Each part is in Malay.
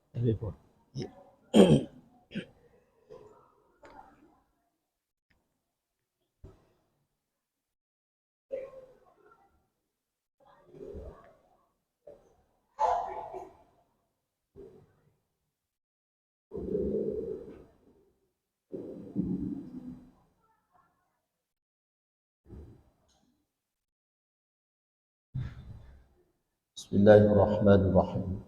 Telepon. Bismillahirrahmanirrahim.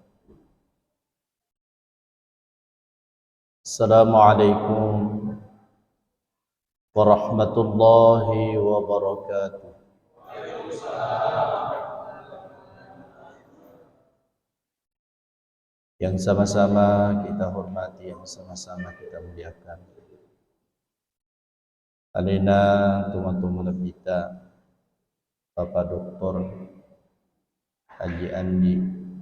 Assalamualaikum warahmatullahi wabarakatuh. Yang sama-sama kita hormati, yang sama-sama kita muliakan. Alina teman-teman kita, Bapak Doktor Haji Andi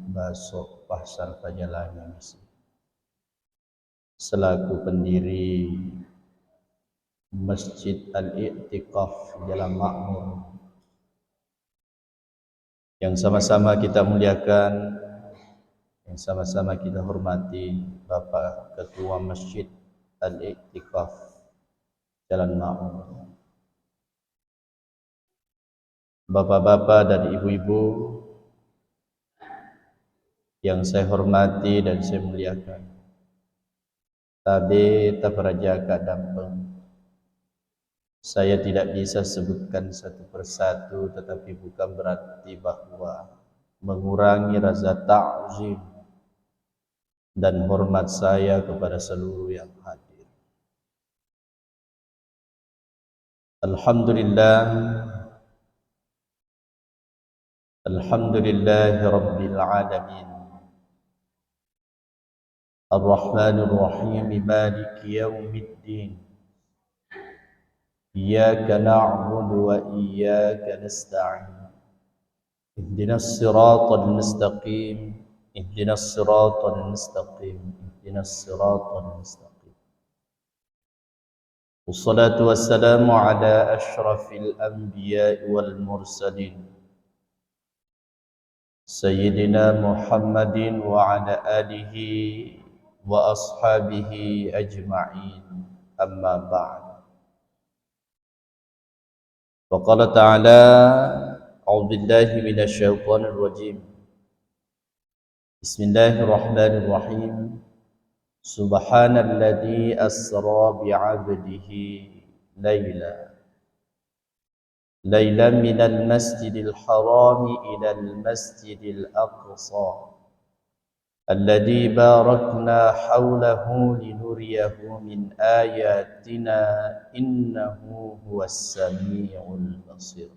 Basok Pasar Pajalangan selaku pendiri Masjid Al-I'tiqaf Jalan Makmur, yang sama-sama kita muliakan, yang sama-sama kita hormati Bapak Ketua Masjid Al-I'tiqaf Jalan Makmur, Bapak-bapak dan ibu-ibu yang saya hormati dan saya muliakan, tabe taparaja kadampeng. Saya tidak bisa sebutkan satu persatu, tetapi bukan berarti bahwa mengurangi rasa ta'zim dan hormat saya kepada seluruh yang hadir. Alhamdulillah, alhamdulillahi rabbil alamin, ar-rahmanir rahim, maliki yaumiddin, iyyaka na'budu wa iyyaka nasta'in, ihdinas siratal mustaqim, ihdinas siratal mustaqim, ihdinas siratal mustaqim. Wassalatu wassalamu ala asyrafil anbiya'i wal mursalin, Sayyidina Muhammadin wa ala alihi wa ashabihi ajma'in, amma ba'd. Faqala ta'ala, a'udzu billahi minasy syaithanir rajim. Bismillahirrahmanirrahim. Subhanalladzi asra bi'abdihi ليلا من المسجد الحرام إلى المسجد الأقصى الذي باركنا حوله لنريه من آياتنا إنه هو السميع البصير.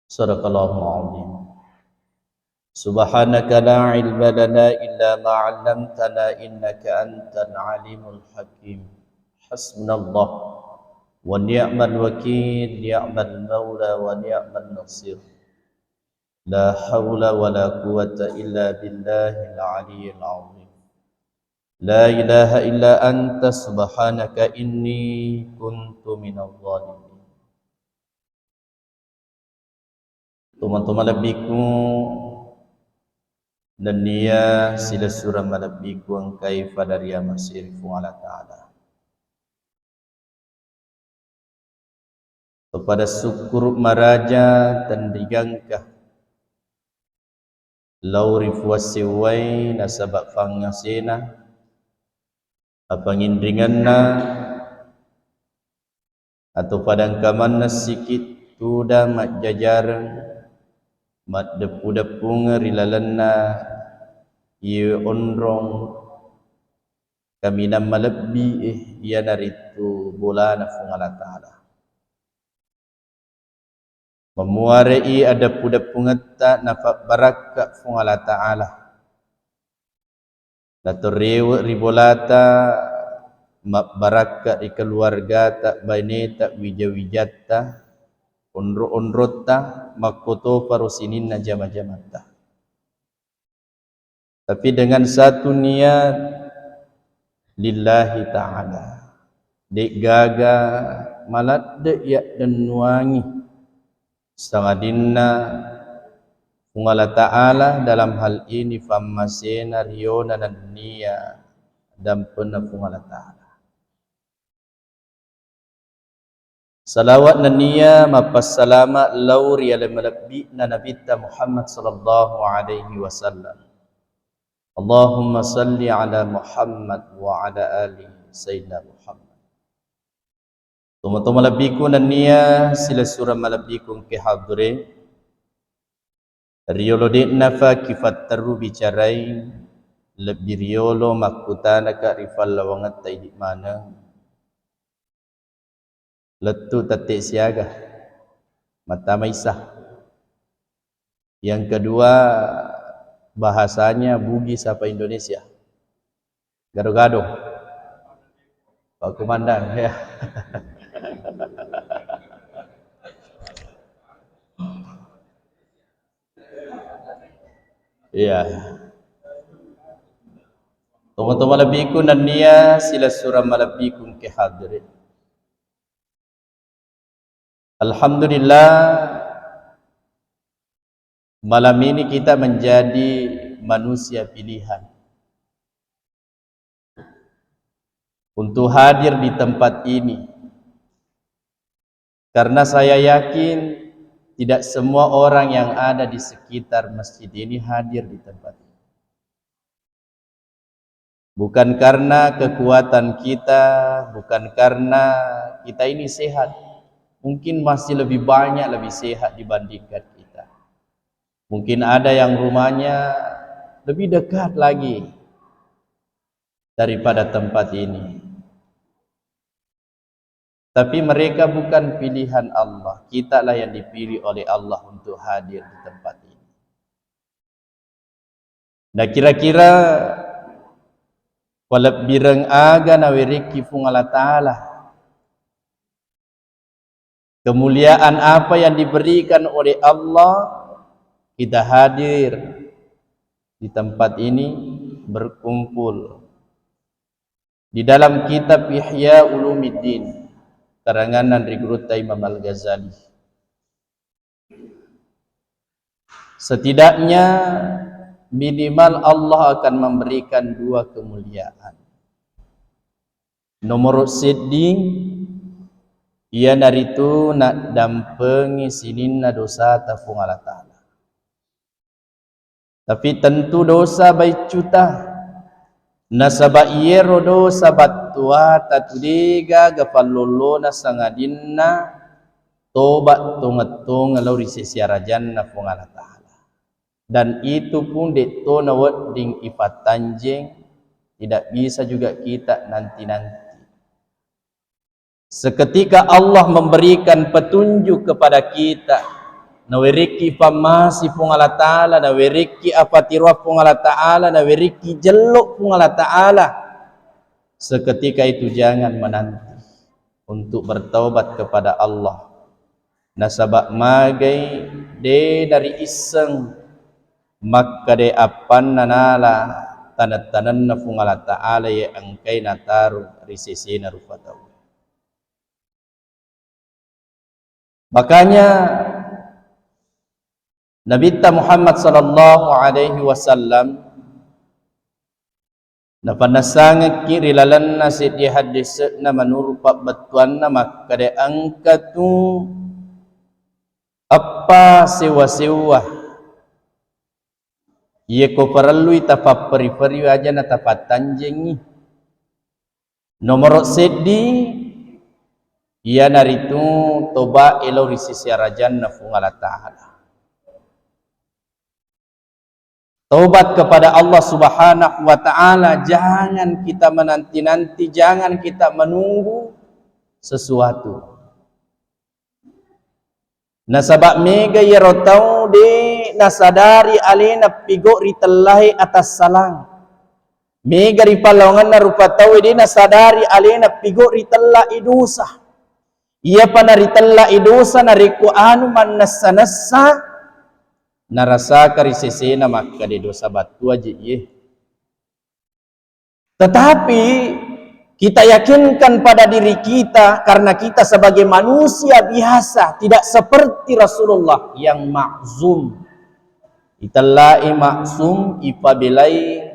صدق الله العظيم. سبحانك لا علم لنا إلا ما علمتنا إنك أنت العليم الحكيم. حسبنا الله ونعم الوكيل، نعم المولى ونعم النصير. لا حول ولا قوة إلا بالله العلي العظيم. لا إله إلا أنت سبحانك إني كنت من الظالمين. Teman-teman lebihku dan dia sila surah malabbiku ang kaifa dari masirifu ala ta'ala. Kepada syukur maraja dan digangkah laurif wasiwai nasabak pangasena apangindringanna atau padang kamanna sikit tuda mat jajareng mat depu-depung rilalanna ieu ondrong kami nama lebih ia naritu bolana fungala ta'ala memuarai ada puda-pungata nafak barakat fungala ta'ala dato ribolata mak barakat di keluarga tak bane tak wijawijata ondro-ondrota makoto parusinin najama-jamata. Tapi dengan satu niat lillahi ta'ala, dek gaga malat dek yak dan nuangi sangadinna Allah Ta'ala dalam hal ini fammasena riona dan nia dan pernah Allah Ta'ala. Salawat dan nia mapas salamat lauri ala malabbi na nabita Muhammad sallallahu alaihi wasallam. Allahumma salli ala Muhammad wa ala ali Sayyidina Muhammad. Tuma-tuma malabiku na nia sila surah malabiku ke hadre. Riolo de nafa kifat taru bicarain lebih riolo makutana ka rifal lawangat tay di mana letu tatik siaga mata maisah. Yang kedua bahasanya Bugis apa Indonesia, gado-gado Pak Komandan ya. Iya. Teman-teman lebihku dan nia sila surah malabikum ke hadirin. Alhamdulillah malam ini kita menjadi manusia pilihan untuk hadir di tempat ini, karena saya yakin tidak semua orang yang ada di sekitar masjid ini hadir di tempat ini. Bukan karena kekuatan kita, bukan karena kita ini sehat. Mungkin masih lebih banyak, lebih sehat dibandingkan kita. Mungkin ada yang rumahnya lebih dekat lagi daripada tempat ini. Tapi mereka bukan pilihan Allah. Kita lah yang dipilih oleh Allah untuk hadir di tempat ini. Nah kira-kira walab bireng aga na wiriki fung Allah Ta'ala, kemuliaan apa yang diberikan oleh Allah, kita hadir di tempat ini berkumpul di dalam kitab Ihya Ulumuddin karangan Nandri Gruta Imam Al-Ghazali. Setidaknya minimal Allah akan memberikan dua kemuliaan. Nomor sedih ia naritu nak dampengi sinin na dosa tafung Allah Ta'ala. Tapi tentu dosa baik cuta nasaba iero dosa batua tatudiga gapallolo na sangadinna tobat tungatong alauri sesiara janna fung Allah Ta'ala. Dan itu pun deto na wedding ifat tanjeng tidak bisa juga kita nanti-nanti. Seketika Allah memberikan petunjuk kepada kita, nawiriki famasi pung Allah Ta'ala, nawiriki apatirwa pung Allah Ta'ala, nawiriki jeluk pung Allah Ta'ala. Seketika itu jangan menanti untuk bertaubat kepada Allah. Nasabak magai de dari iseng maka de apan nanala tanat-tanan na pung Allah Ta'ala ya angkai nataru risisi narupataw. Makanya Nabi Muhammad sallallahu alaihi wasallam napanasang kiri lalan nasi di hadis na manurupa batuan na makade angkatu apa sewa-sewa ia ko perlu tapa peri-peri aja na tapa tanjengi nomor sedih ia naritu toba elo risisi rajan na fung Allah Ta'ala. Taubat kepada Allah Subhanahu wa Ta'ala, jangan kita menanti-nanti, jangan kita menunggu sesuatu. Nasabak mega yerotau de nasadari alena pigo ritellahi atas salang. Mega ripalongan na rupatau de nasadari alena pigo ritella idusa. Ia panaritella idosa nariku anu man nasa narasa karisesena maka di dosa batu aja ye. Tetapi kita yakinkan pada diri kita karena kita sebagai manusia biasa tidak seperti Rasulullah yang ma'zum, Itallai maksum ipabilai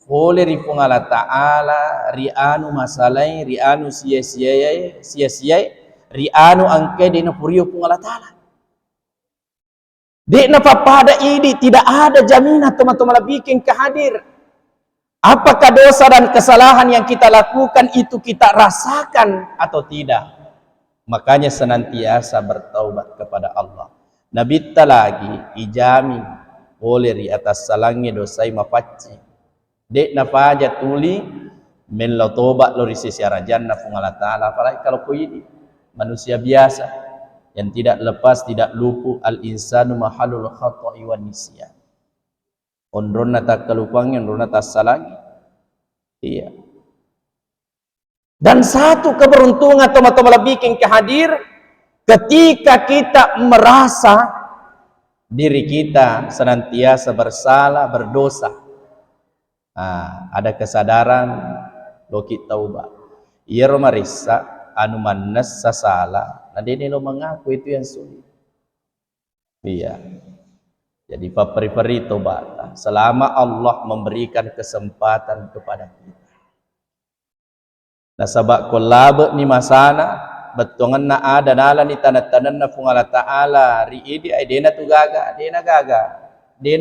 fole ri Allah Ta'ala rianu masalai rianu sia-sia rianu angke dina purio Allah Ta'ala. Di napapada ini tidak ada jaminan teman-teman bikin kehadir. Apakah dosa dan kesalahan yang kita lakukan itu kita rasakan atau tidak? Makanya senantiasa bertaubat kepada Allah. Nabi lagi ijami boleh di atas salangnya dosai mapaci. Dek nafaja tuli men lo tobat lo risi siara jannah fung Allah Ta'ala. Apalagi kalau kau ini manusia biasa yang tidak lepas, tidak lupu, al-insanu mahalul khata'i wan nisyan. Ondrona tak kelupangnya, ondrona tak salangi. Iya. Dan satu keberuntungan teman-teman bikin kehadir ketika kita merasa diri kita senantiasa bersalah, berdosa. Ada kesadaran loki taubat. Ia romarisa anu mannes sasalah. Nah, ini lo mengaku itu yang sulit. Iya. Jadi peri-peri tobat. Selama Allah memberikan kesempatan kepada kita. Nah, sabak kolab ni masana betongan na ada nala ni tanat-tanan na fung Allah Ta'ala ri idi ay dena tu gaga, dena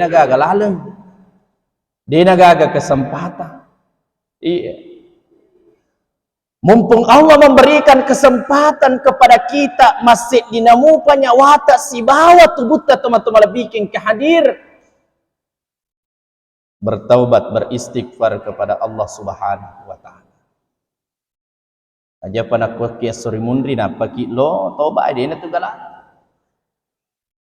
gaga laleng. Dena gaga kesempatan. Iya. Mumpung Allah memberikan kesempatan kepada kita masih dinamupanya wata si bawa tubuhnya teman-teman bikin kehadir. Bertaubat, beristighfar kepada Allah Subhanahu wa Ta'ala. Aja panak wakia suri mundri napaki lo tobat dia tu galah.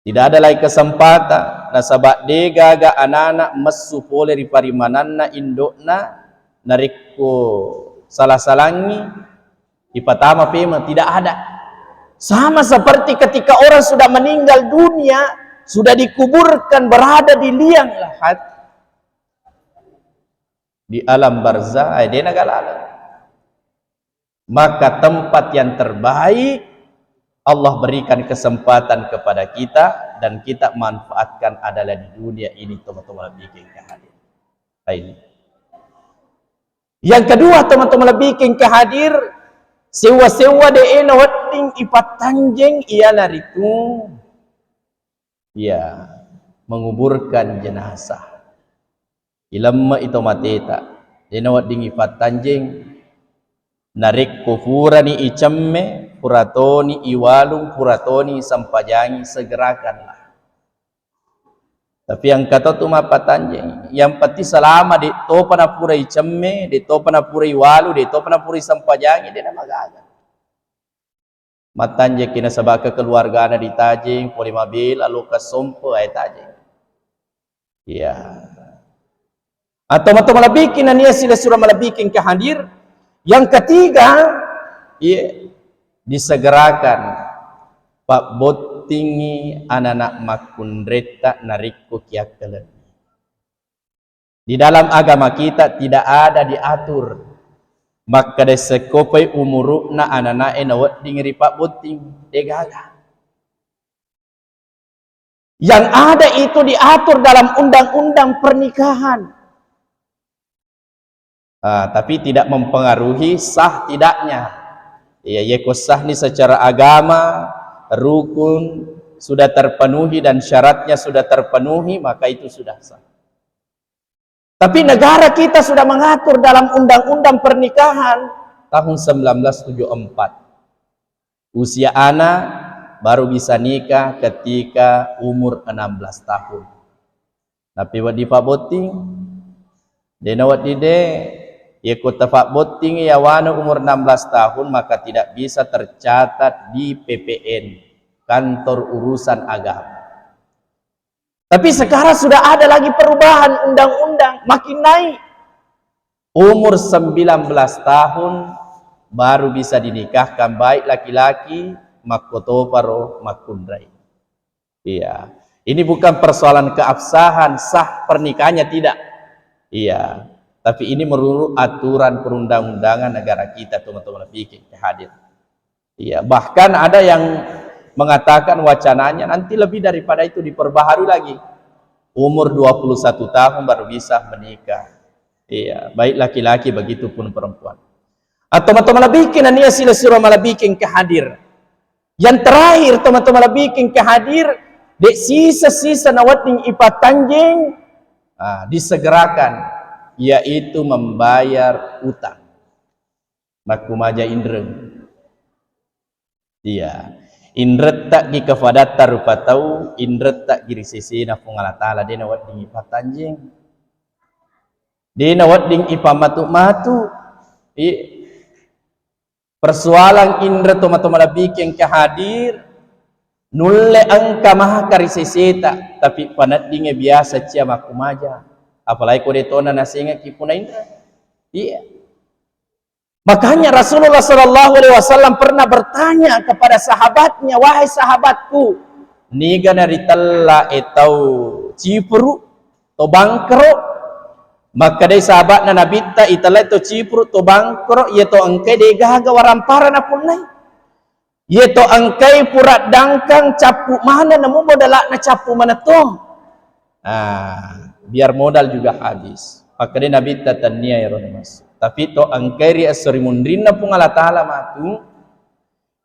Tidak ada lagi kesempatan nasabak degaga anak-anak mesu pole riparimananna indokna narikko salah-salangi ipatama pema tidak ada. Sama seperti ketika orang sudah meninggal dunia, sudah dikuburkan berada di liang lahat di alam barzah dia nagalala. Maka tempat yang terbaik Allah berikan kesempatan kepada kita dan kita manfaatkan adalah di dunia ini teman-teman bikin kehadir. Ini. Yang kedua teman-teman bikin kehadir sewa-sewa de ena wedding ipat tanjeng ialah itu ya menguburkan jenazah. Ilamma itu mateta ena wedding ipat tanjeng narik kufurani icemme puratoni iwalung puratoni sampajangi segerakanlah. Tapi yang kata tu mapatanjeng yang pati selama di topana pura icemme di topana pura iwalu di topana pura sampajangi dia nama gaga matanje kina sabaka keluargana di tajeng poli mabil lalu kasompo ay tajeng iya atau mata bikin ania sila surah malabikin kehadir. Yang ketiga, iya, disegerakan Pak Botingi anak-anak makundreta narikku kiakelen. Di dalam agama kita tidak ada diatur. Maka desekopai umurukna anak-anak enawat dingeri Pak Boting degaga. Yang ada itu diatur dalam undang-undang pernikahan. Tapi tidak mempengaruhi sah tidaknya. Ya, sah ni secara agama, rukun sudah terpenuhi dan syaratnya sudah terpenuhi, maka itu sudah sah. Tapi negara kita sudah mengatur dalam undang-undang pernikahan tahun 1974. Usia anak baru bisa nikah ketika umur 16 tahun. Tapi wadi Pak Boting, dena wadi de ikut tafak boting yawana umur 16 tahun maka tidak bisa tercatat di PPN kantor urusan agama. Tapi sekarang sudah ada lagi perubahan undang-undang makin naik. Umur 19 tahun baru bisa dinikahkan baik laki-laki makoto paro makundrai. Iya. Ini bukan persoalan keabsahan sah pernikahannya tidak. Iya. Tapi ini menurut aturan perundang-undangan negara kita teman-teman bikin hadir. Iya, bahkan ada yang mengatakan wacananya nanti lebih daripada itu diperbaharui lagi. Umur 21 tahun baru bisa menikah. Iya, baik laki-laki begitu pun perempuan. Atau teman-teman bikin ania sila surah malah bikin kehadir. Yang terakhir teman-teman bikin kehadir dek sisa-sisa nawating ipatanjing disegerakan, yaitu membayar utang. Makumaja indra. Iya. Indret tak gi kafadata rupa tahu, indret tak giri sisi na pungala taala dia nawat ding ipatanjing. Dia nawat ding ipamatu-matu. Persoalan indra toma-toma bikin kehadir nulle angka maha kariseseta tapi panat dinge biasa cia makumaja. Apalagi kode tona nasinga kipuna indra. Iya. Makanya Rasulullah SAW pernah bertanya kepada sahabatnya, wahai sahabatku, niga naritalla etau cipuru to bangkro. Maka dari sahabatnya Nabi ta italla to cipuru to bangkro, yeto angkai degaga warampara na punai. Yeto angkai purat dangkang capu mana namu modal na capu mana to. Biar modal juga habis. Maka dari Nabi ta tania ya rohmas. Tapi to angkai ri asrimundrin na pungala taala matu,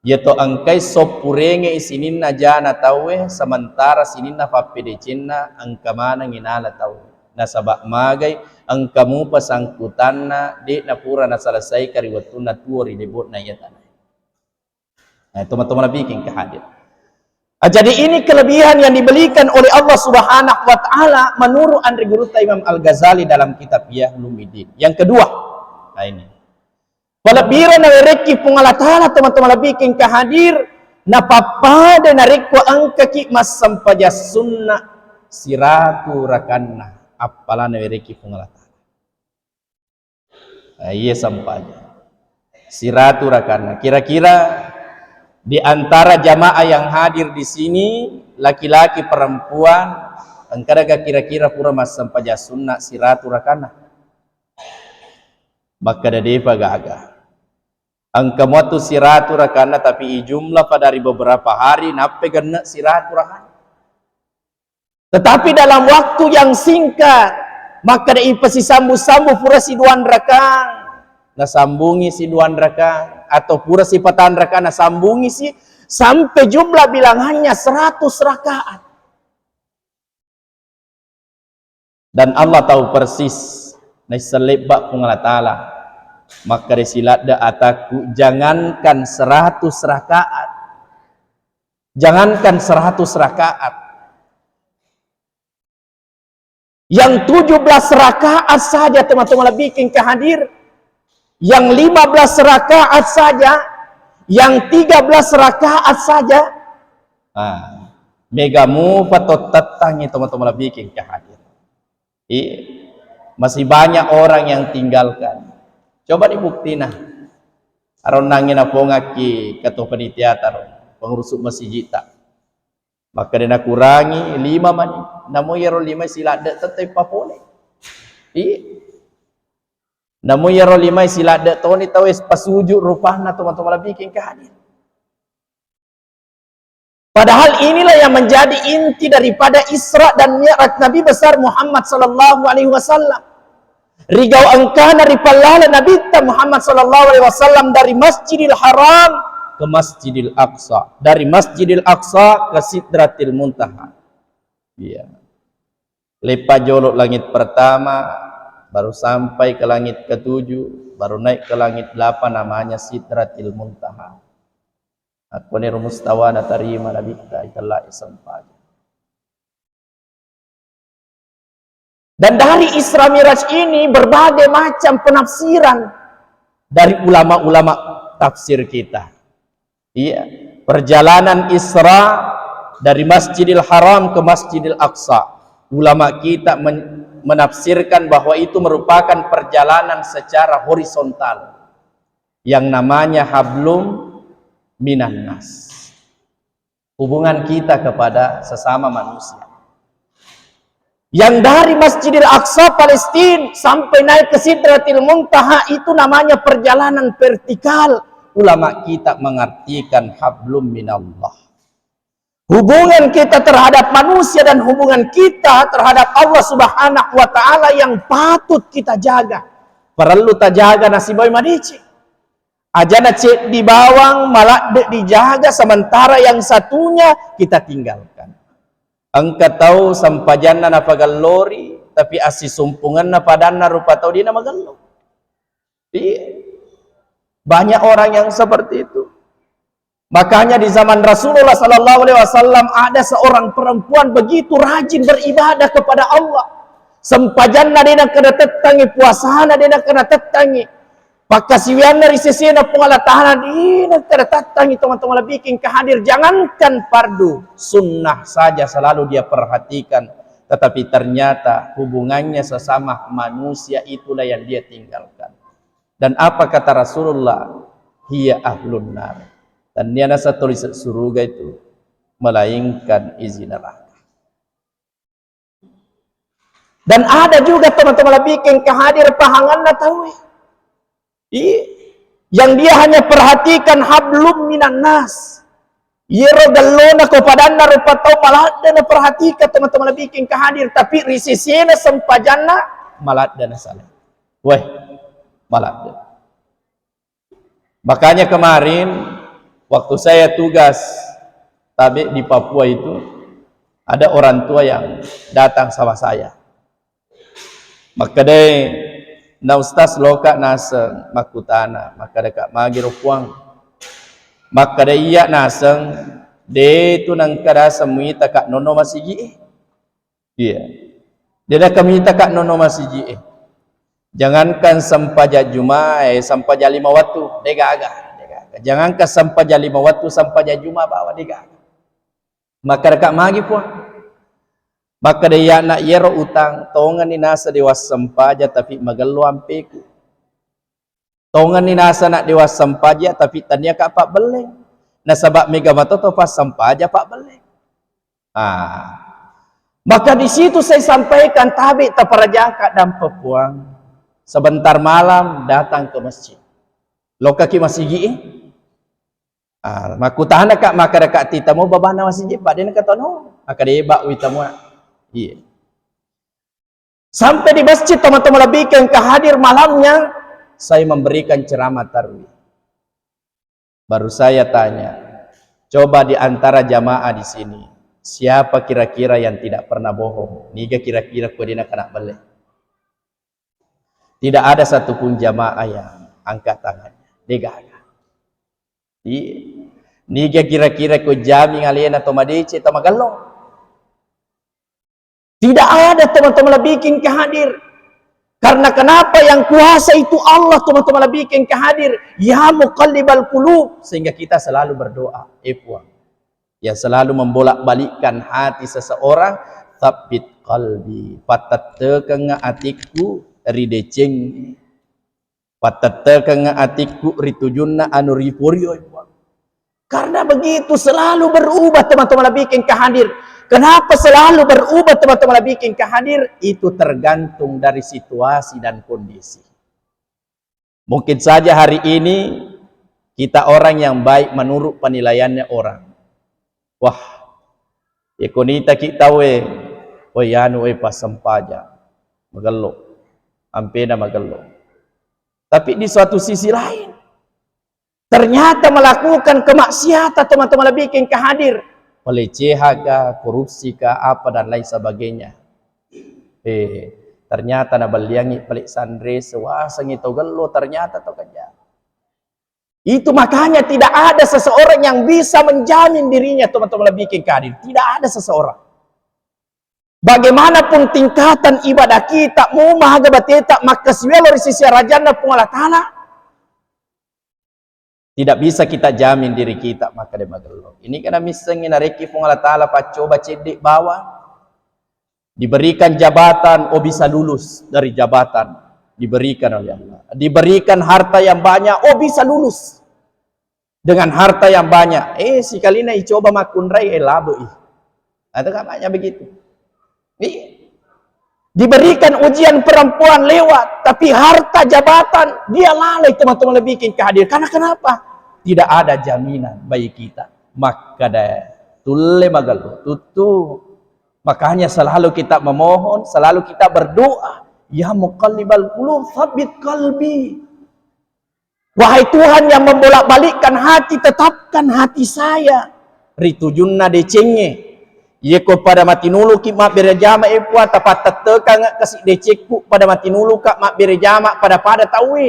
yeto angkai sopurenge isinin na jana tawe, sementara sinin na papedecina angka mana nginala tawe. Nasabak magai angkamu pasangkutan na di na pura na selesai kariwatun na tuori debut na yatan. Nah, teman-teman bikin kehadir. Jadi ini kelebihan yang diberikan oleh Allah Subhanahu wa taala menurut Andri Guruta Imam Al-Ghazali dalam kitab Ihya Ulumuddin. Yang kedua, nah ini. Kelebihan na reki pungala taala teman-teman bikin kehadir na papada na rekwa angka ki mas sampaja sunnah siratu rakanna apala na reki pungala taala. Iya sampaja. Siratu rakanna. Kira-kira di antara jamaah yang hadir di sini, laki-laki perempuan, angkaraga kira-kira pura mas sampaja sunnah siratu rakana. Maka dadepa gaga. Angka muatu siratu rakana tapi jumlah pada dari beberapa hari nape gana siratu rakana. Tetapi dalam waktu yang singkat, maka daipa si sambu-sambu pura si duan rakang. Nasambungi si duan rakang atau pura si patan rakang nasambungi si sampai jumlah bilangannya 100 rakaat. Dan Allah tahu persis naselebak pungala taala. Maka resiladda ataku jangankan 100 rakaat. Jangankan 100 rakaat. Yang 17 rakaat saja teman-teman bikin kehadir. Yang 15 rakaat saja, yang 13 rakaat saja. Megamu patot tatangi teman-teman bikin kehadir. Masih banyak orang yang tinggalkan. Coba dibuktikan. Aron nangin apa ngaki ketua panitia pengurus masjid tak. Maka dia nak kurangi 5 mani. Namun ya 5 sila ada tetap papole. Namun ya 5 sila ada tahu ni tahu pasujud rupahna teman-teman bikin kehadir. Padahal inilah yang menjadi inti daripada Isra dan Mi'raj Nabi besar Muhammad sallallahu alaihi wasallam. Rigau angkana ripallala Nabi Muhammad sallallahu alaihi wasallam dari Masjidil Haram ke Masjidil Aqsa, dari Masjidil Aqsa ke Sidratil Muntaha. Iya. Lepas jolok langit pertama, baru sampai ke langit ke-7, baru naik ke langit 8 namanya Sidratil Muntaha. Aku ni rumustawan terima Nabi kita itulah sampai. Dan dari Isra Miraj ini berbagai macam penafsiran dari ulama-ulama tafsir kita. Iya, perjalanan Isra dari Masjidil Haram ke Masjidil Aqsa. Ulama kita menafsirkan bahwa itu merupakan perjalanan secara horizontal yang namanya hablum minan nas. Hubungan kita kepada sesama manusia. Yang dari Masjidil Aqsa Palestina sampai naik ke Sidratil Muntaha itu namanya perjalanan vertikal. Ulama kita mengartikan hablum minallah. hubungan kita terhadap manusia dan hubungan kita terhadap Allah Subhanahu wa taala yang patut kita jaga. Perlu ta jaga nasiboy madici. Ajana cek di bawang malah dijaga, sementara yang satunya kita tinggalkan. Angka tahu sampajanna na pagalori tapi asi sumpungan na padanna rupa tahu dia na magallo. Banyak orang yang seperti itu. Makanya di zaman Rasulullah sallallahu alaihi wasallam ada seorang perempuan begitu rajin beribadah kepada Allah. Sempajanna dia nak kena tetangi, puasana dia nak kena tetangi. Pakasiwianna risesena pungala tahanan dia nak kena tetangi, teman-teman bikin kehadir. Jangankan fardu, sunnah saja selalu dia perhatikan. Tetapi ternyata hubungannya sesama manusia itulah yang dia tinggalkan. Dan apa kata Rasulullah? Hiya ahlun nar. Dan dia nasa tulis surga itu melainkan izin neraka. Dan ada juga teman-teman bikin kehadir pahangan tahu. Yang dia hanya perhatikan hablum minan nas. Yero gallona kepadana rupa tau malah dana perhatikan teman-teman bikin kehadir, tapi risisina sempajanna malah dana salah. Weh, malah. Makanya kemarin waktu saya tugas tabe di Papua itu, ada orang tua yang datang sama saya. Maka deh na ustaz loka naseng makutana, maka dekat magi rokuang. Maka deh iya naseng de tu nang kada semuita kak nono masigi. Iya. Dia dah kami kak nono masigi. Jangankan sampaja juma sampaja lima waktu dega-aga. Jangankan sampaja lima waktu sampaja juma bawa dega. Maka dekat magi puang. Maka dia nak yero utang tongan ni nasa dewas sampaja tapi magallo ampeku. Tongan ni nasa nak dewas sampaja tapi tanya kak pak beleng. Nasabak mega mata to pas sampaja pak beleng. Maka di situ saya sampaikan tabi taparajaka dan pepuang. Sebentar malam datang ke masjid. Loka ki masigi makutahan kak maka dekat tita mo babana masjid pak dia kata no. Maka dia bak witamu. Iya. Sampai di masjid teman-teman lebihkan kehadir malamnya saya memberikan ceramah tarawih. Baru saya tanya, coba di antara jamaah di sini siapa kira-kira yang tidak pernah bohong? Niga kira-kira kodina kena beleh. Tidak ada satupun jamaah yang angkat tangannya. Dega-aga. Niga kira-kira ko jami ngalian atau madici atau magalong. Tidak ada teman-teman bikin kehadir. Karena kenapa yang kuasa itu Allah teman-teman bikin kehadir. Ya muqallibal qulub. Sehingga kita selalu berdoa. Puang. Yang selalu membolak-balikkan hati seseorang. Thabbit qalbi. Patattekan atiku rideceng. Patattekan atiku ritujunna anu ripurio. Karena begitu selalu berubah teman-teman bikin kehadir. Kenapa selalu berubah teman-teman bikin kehadir? Itu tergantung dari situasi dan kondisi. Mungkin saja hari ini kita orang yang baik menurut penilaiannya orang. Wah, ekonita kita yanu pas sempaja magallo, ampena magallo. Tapi di suatu sisi lain, ternyata melakukan kemaksiatan teman-teman bikin kehadir. Pelecehan kah, korupsi kah, apa dan lain sebagainya. Ternyata na baliangi pelik sandre sewasang itu gelo ternyata to kerja. Itu makanya tidak ada seseorang yang bisa menjamin dirinya teman-teman bikin kehadir. Tidak ada seseorang. Bagaimanapun tingkatan ibadah kita, mau mahaga bateta maka siwelo sisi rajana pungala tanah. Tidak bisa kita jamin diri kita maka dia magelok. Ini karena misalnya nareki pun Allah Ta'ala coba cedik bawah. Diberikan jabatan, bisa lulus dari jabatan. Diberikan oleh Allah. Diberikan harta yang banyak, bisa lulus. Dengan harta yang banyak. Si kalina coba makunrai labo Ada kan banyak begitu. Diberikan ujian perempuan lewat, tapi harta jabatan dia lalai teman-teman bikin kehadir. Karena kenapa? Tidak ada jaminan bagi kita. Maka Tulle magalu. Tutu. Makanya selalu kita memohon, selalu kita berdoa. Ya muqallibal qulub, tsabbit qalbi. Wahai Tuhan yang membolak-balikkan hati, tetapkan hati saya. Ritujunna decenge. Ye ko pada mati nulu ki mak berjama epua tapat tetekan kasih decekku pada mati nulu kak mak berjama pada tawe.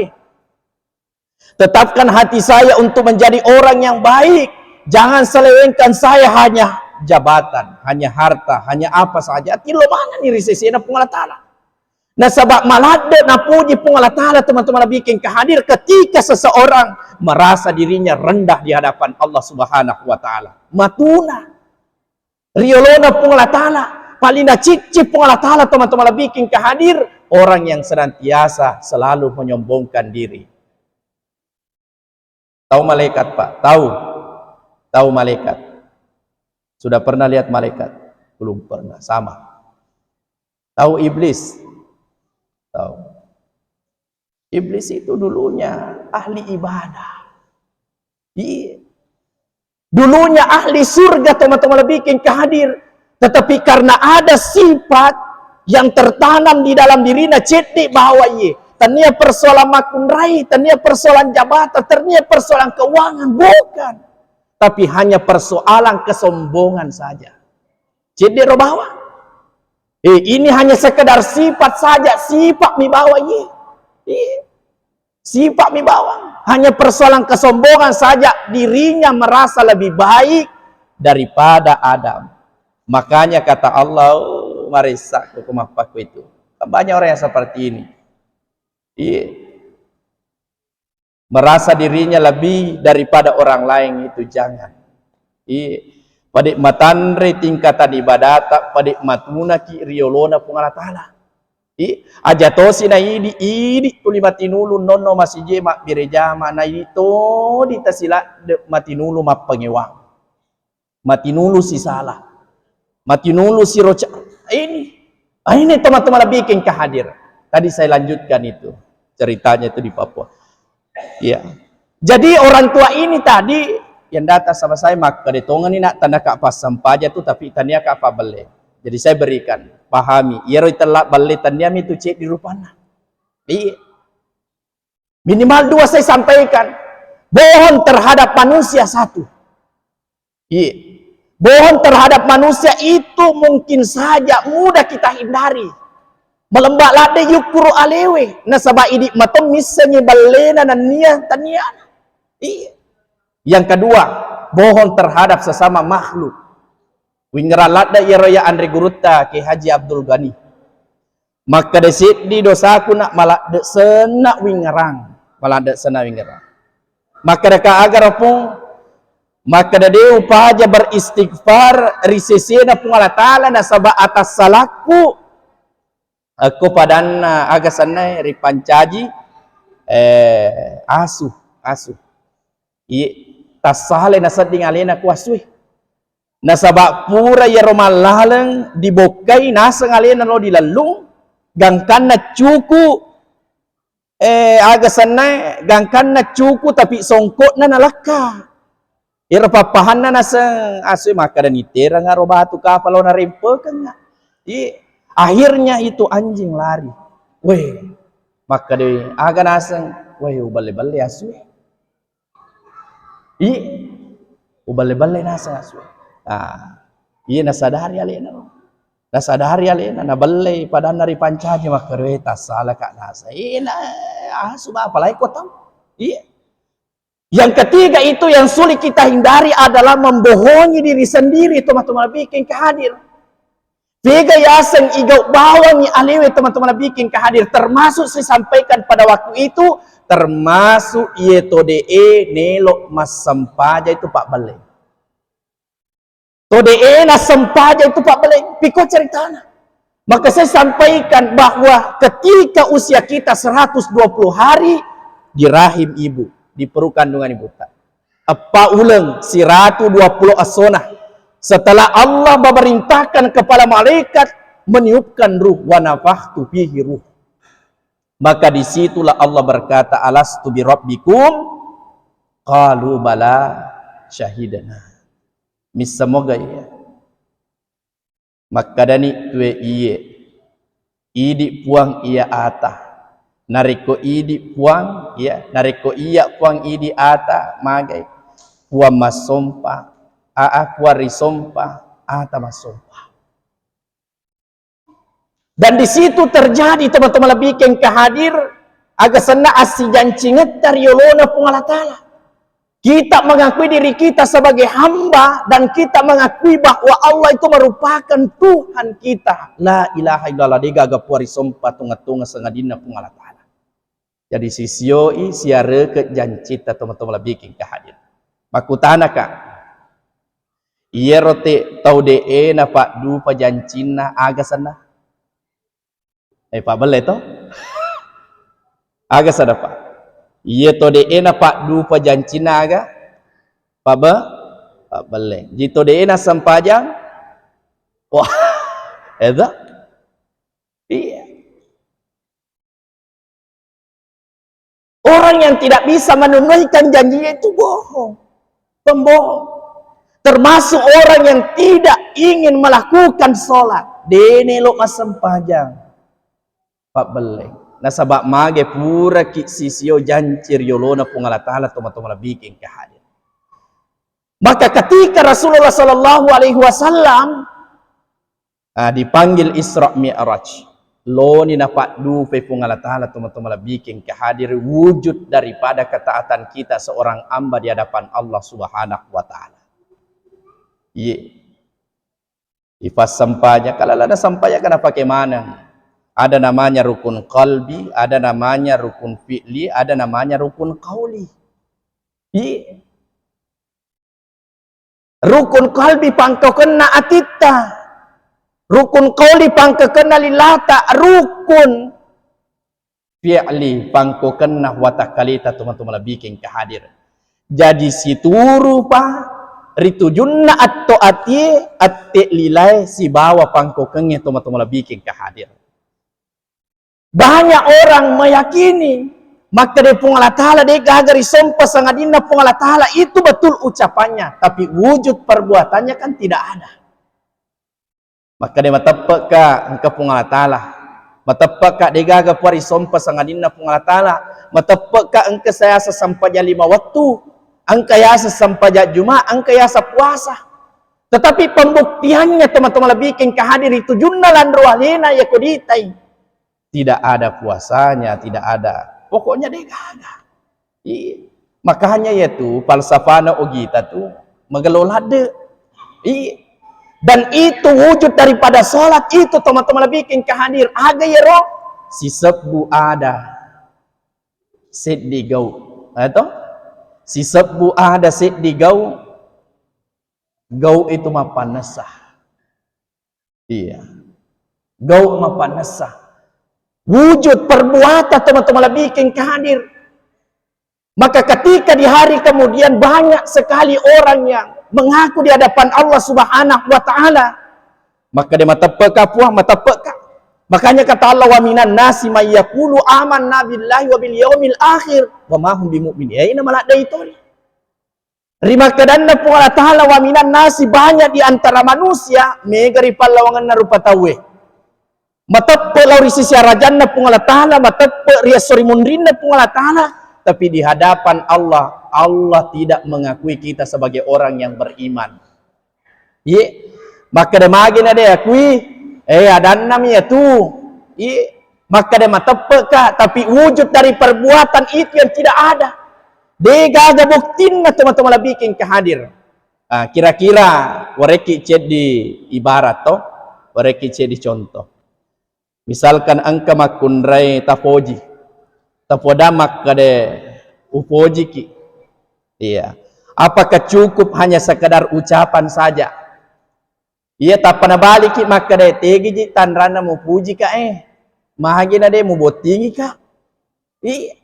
Tetapkan hati saya untuk menjadi orang yang baik. Jangan selewengkan saya hanya jabatan, hanya harta, hanya apa saja. Tilo mana ni risesena pengalat ta'ala. Nah sebab malade na puji pengalat ta'ala teman-teman bikin kehadir ketika seseorang merasa dirinya rendah di hadapan Allah Subhanahu wa taala. Matuna riolona pengalat ta'ala, palinda cicip pengalat ta'ala teman-teman bikin kehadir orang yang senantiasa selalu menyombongkan diri. Tahu malaikat, Pak? Tahu malaikat. Sudah pernah lihat malaikat? Belum pernah, sama. Tahu iblis? Tahu. Iblis itu dulunya ahli ibadah. Iya. Dulunya ahli surga teman-teman bikin kehadir. Tetapi karena ada sifat yang tertanam di dalam dirinya cetek bahwa iya. Tania persoalan makunrai, tania persoalan jabatan, tania persoalan keuangan, bukan. Tapi hanya persoalan kesombongan saja. Jadi robawa. Ini hanya sekedar sifat saja, sifat mibawa ye. Sifat mibawa. Hanya persoalan kesombongan saja, dirinya merasa lebih baik daripada Adam. Makanya kata Allah, marisa kumapaku itu. Banyak orang yang seperti ini. Merasa dirinya lebih daripada orang lain itu jangan. Padik matanre tingkatan ibadat, padik matuna ki riolona pengalat ta'ala. Ajatosi na idi tuli matinulu nono masije mak birejama na itu ditasila matinulu mak pengewang. Matinulu si salah. Matinulu si roca. Ini teman-teman bikin kehadir. Tadi saya lanjutkan itu. Ceritanya itu di Papua. Ya. Jadi orang tua ini tadi yang datang sama saya maka detongan ini nak tanda kak pas sampaja tu tapi tanya kak apa beli. Jadi saya berikan pahami. Ia telak beli tanya itu cek di rupana. Iya. Minimal 2 saya sampaikan. Bohong terhadap manusia 1. Iya. Bohong terhadap manusia itu mungkin saja mudah kita hindari. Melembak lade yukuru alewe nasaba idik matom misalnya balena nania tania. Yang kedua, bohong terhadap sesama makhluk. Wingra lada ya Andre Guruta ke Haji Abdul Ghani. Maka desit di dosaku nak malah de sena wingrang, malah de sena wingrang. Maka deka agar pun maka de upaja beristighfar risesena pungala taala nasaba atas salahku. Aku padana agasanna ripancaji asuh tasale nasading alena kuasui nasaba pura ya romalaleng dibokai nasang alena lo dilalung gangkanna cuku agasanna gangkanna cuku tapi songkotna nalaka ira papahanna nasang asui maka dan itera ngarobatu kapalo na rempekan akhirnya itu anjing lari. Weh, maka dia agak naseng. Weh, ubale-bale asu. Ubale-bale naseng asu. Nasadari alena. Nasadari alena. Nabale pada nari pancaji maka reta salah kak nasa. Asu apalagi kau tahu? Yang ketiga itu yang sulit kita hindari adalah membohongi diri sendiri. Teman-teman bikin kehadir. Tiga yasen igau bawangi alewe teman-teman bikin kehadir termasuk saya sampaikan pada waktu itu termasuk tode nelo mas sempaja itu Pak Bale. Tode na sempaja itu Pak Bale piko ceritana. Maka saya sampaikan bahwa ketika usia kita 120 hari di rahim ibu, di perut kandungan ibu tak. Apa ulang 120 asona. Setelah Allah memerintahkan kepada malaikat meniupkan ruh wa nafakhtu fihi ruh. Maka disitulah Allah berkata alastu bi rabbikum qalu bala syahidana. misamoga ya makadani tue iye idi puang iya ata nariko idi puang ya nariko iya puang idi ata magai puang masompa puari sompa ata masompa. Dan di situ terjadi teman-teman lebih yang kehadir agak sena asi jancinget dari yolona Allah Ta'ala. Kita mengakui diri kita sebagai hamba dan kita mengakui bahwa Allah itu merupakan Tuhan kita. La ilaha illallah dega gapuari sompa tunga-tunga sengadina Allah Ta'ala. Jadi sisioi siare ke jancita teman-teman lebih yang kehadir. Makutana kak. Iya rote tau de na pak du pajancina agak sana. Pak bele to? Aga sada pak. Iya to de ena pak du pajancina aga. Pak bele. Jito de ena sampajang. Wah. Eda? Iya. Orang yang tidak bisa menunaikan janjinya itu bohong. Pembohong. Termasuk orang yang tidak ingin melakukan sholat. Dene lo masampajang. Pak beleng. Nasabak mage pura ki sisio jancir yolona Allah Ta'ala teman-teman bikin kehadir. Maka ketika Rasulullah Sallallahu Alaihi Wasallam dipanggil Isra Mi'raj, lo ni napak du pe Allah Ta'ala teman-teman bikin kehadir wujud daripada ketaatan kita seorang hamba di hadapan Allah Subhanahu Wa Ta'ala. Iya. Ifas sampainya kalau ada sampainya kena pakai mana? Ada namanya rukun qalbi, ada namanya rukun fi'li, ada namanya rukun qauli. Rukun qalbi pangkau kena atita. Rukun qauli pangkau kena lilata. Rukun fi'li pangkau kena watakalita teman-teman bikin kehadir. Jadi situ rupa ritujunna atto ati atte lilai si bawa pangkau kenge teman-teman bikin kehadir. Banyak orang meyakini maka dari Allah Ta'ala dia gagari sompa sangadina Allah Ta'ala itu betul ucapannya, tapi wujud perbuatannya kan tidak ada. Maka dia matapaka engkau Allah Ta'ala, matapaka dia gagari pari sompa sangadina Allah Ta'ala, matapaka engkau saya sesampainya 5 waktu, engkau ya sesampainya Jumat, engkau ya puasa. Tetapi pembuktiannya teman-teman lebih kehadir itu junnalan rualina ya kuditai. Tidak ada puasanya, tidak ada. Pokoknya dia gak ada. Iya. Makanya yaitu falsafana ogita tuh mengelolade. Iya. Dan itu wujud daripada sholat itu teman-teman lebih kehadir. Aga ya roh. Si sebu ada. Sit digau. Atau? Si sebu ada sit digau. Gau itu mapanasah. Iya. Gau mapanasah. Wujud perbuatan teman-teman lebih kehadir. Maka ketika di hari kemudian banyak sekali orang yang mengaku di hadapan Allah Subhanahu Wa Ta'ala, maka dia matapeka puah matapeka. Makanya kata Allah wa minan nasi may yaqulu amanna billahi wa bil yaumil akhir wa ma hum bimu'minin. Ya ini malah ada itu. Rima kedanna pu Allah Ta'ala wa minan nasi banyak di antara manusia megari pallawangan narupa tawe. Matappe lauri sisi rajanna Allah Ta'ala, matappe riasori mundrinna Allah Ta'ala, tapi di hadapan Allah, Allah tidak mengakui kita sebagai orang yang beriman. Ye, maka dia magina dia akui, ada namanya tu. Ye, maka dia matappe ka, tapi wujud dari perbuatan itu yang tidak ada. Dia gaga buktinna teman-teman lebih kehadir. Kira-kira wareki ced di ibarat toh, wareki ced di contoh. Misalkan angka makunrai tapoji, tapodamak kade upoji ki, iya. Apakah cukup hanya sekedar ucapan saja? Iya, tak pernah balik ki maka de tegi ji tanrana mu puji ka mahagina de mu botingi ka. Iya.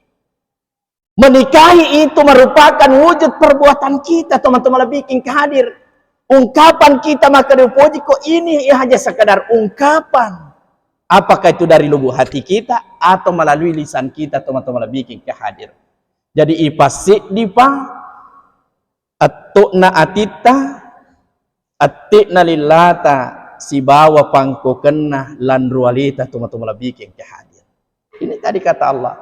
Menikahi itu merupakan wujud perbuatan kita teman-teman lebih kehadir. Ungkapan kita maka de puji kok ini ya hanya sekedar ungkapan. Apakah itu dari lubuk hati kita atau melalui lisan kita teman-teman lebih kehadir. Jadi ipasik dipa atau na atita Atikna lillata si bawa pangko kena lan rualita tuma-tuma bikin ke hadir. Ini tadi kata Allah.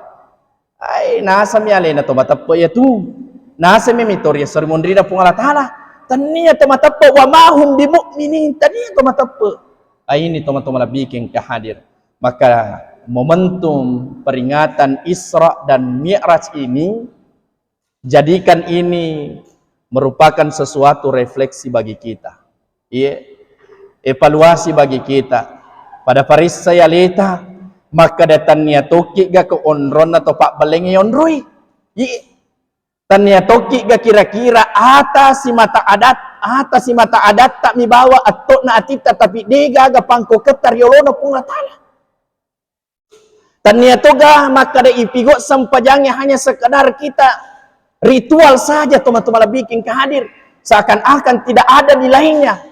Ay nasa mi alena to matappo ya tu. Nasa mi mitorya sermondrida pung Allah Taala. Tania to matappo wa mahum bimu'minin. Tania to matappo. Ay ini tuma-tuma bikin ke hadir. Maka momentum peringatan Isra dan Mi'raj ini jadikan ini merupakan sesuatu refleksi bagi kita. Iya, evaluasi bagi kita. Pada paris saya leta, maka datangnya toki ga ke onron atau pak baleng onroi. Iya, tanya toki ga kira-kira atas si mata adat tak mibawa atau na atita tapi dega ga pangko ketar yolono pung latala. Tanya toga maka da ipigo sampajangnya hanya sekadar kita ritual saja teman-teman bikin kehadir seakan-akan tidak ada di lainnya.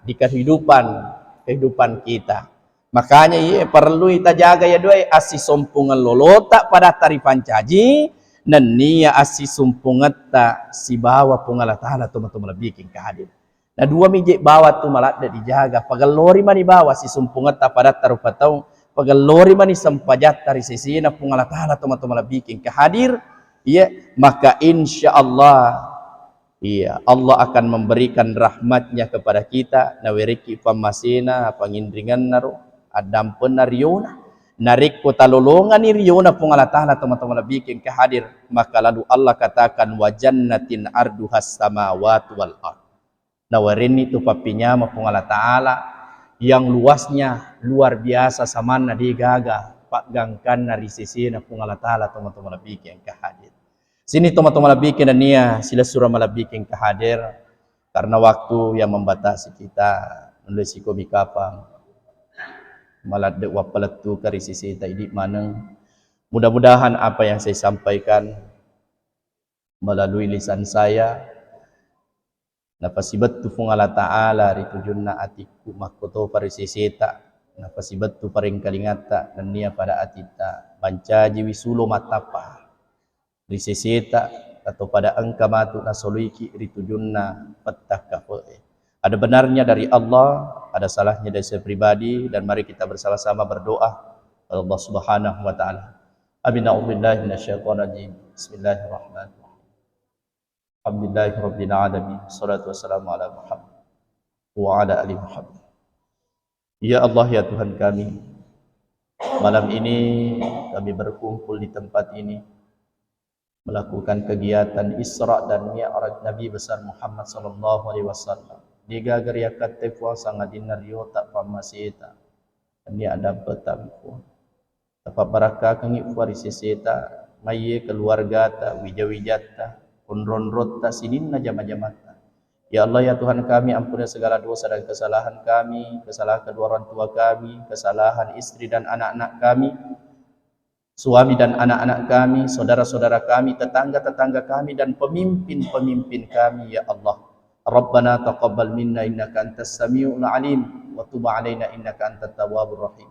Di kehidupan kita. Makanya ya perlu kita jaga ya doy asi sumpungan lolota pada tarifan caji dan nia asi sumpungan ta si bawa pungala taala teman-teman bikin kehadir. Nah dua mijik bawa tu malat dijaga pagalori mani bawa si sumpungan ta pada tarupatau pagalori mani sampajat dari sisi na pungala taala teman-teman bikin kehadir. Ya maka insya Allah iya, Allah akan memberikan rahmatnya kepada kita. Nawiriki pamasina pangindringan naru adam penariona narik kota lolongan ni riona pungala taala teman-teman bikin kehadir. Maka lalu Allah katakan wa jannatin arduhas samawati wal ard. Nawarin itu papinya pungala taala yang luasnya luar biasa samana digaga pak gangkan nari sisina pungala taala teman-teman bikin kehadir. Sini teman-teman bikin dan nia sila surah malah bikin kehadir karena waktu yang membatasi kita menulis komi kapang malah dek wapaletu kari sisi taidip maneng. Mudah-mudahan apa yang saya sampaikan melalui lisan saya napasibat tu fungala ta'ala ritujunna atiku makoto parisisita napasibat tu paring kalingata dan nia pada atita bancaji wisulo matapa risisita atau pada angka matu nasoluiki ritujunna petah kafoe. Ada benarnya dari Allah, ada salahnya dari saya pribadi, dan mari kita bersama-sama berdoa Allah Subhanahu wa taala. Amin a'udzubillahi minasyaitonir rajim. Bismillahirrahmanirrahim. Alhamdulillahirabbil alamin. Wassalatu wassalamu ala Muhammad wa ala ali Muhammad. Ya Allah ya Tuhan kami, malam ini kami berkumpul di tempat ini melakukan kegiatan Isra dan Mi'raj Nabi besar Muhammad sallallahu alaihi wasallam. Diga gariakat tefwa sangat dinario tak pamasita. Ini ada petamku. Dapat barakah kangi farisisita, maye keluarga ta, wijawijata, unron-rota sininna jama-jamata. Ya Allah ya Tuhan kami, ampuni segala dosa dan kesalahan kami, kesalahan kedua orang tua kami, kesalahan istri dan anak-anak kami, suami dan anak-anak kami, saudara-saudara kami, tetangga-tetangga kami, dan pemimpin-pemimpin kami, ya Allah. Rabbana taqabbal minna innaka antas samiul alim wa tub alaina innaka antat tawwabur rahim.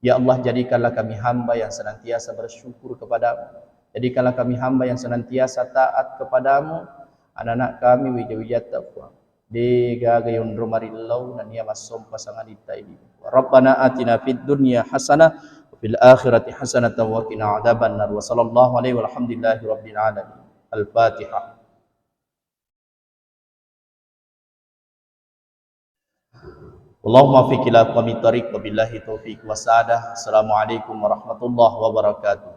Ya Allah, jadikanlah kami hamba yang senantiasa bersyukur kepadamu. Jadikanlah kami hamba yang senantiasa taat kepadamu. Anak-anak kami wija-wijat taqwa. Dega gayun romarillau dan ia masom pasangan ita ini. Rabbana atina fid dunya hasanah fil akhirati hasanatan wa qina adzabannar wa sallallahu alaihi walhamdulillahi rabbil alamin. Al-Fatihah. Allahumma fi ila qami tariq wa billahi taufiq wa sa'adah. Assalamualaikum warahmatullahi wabarakatuh.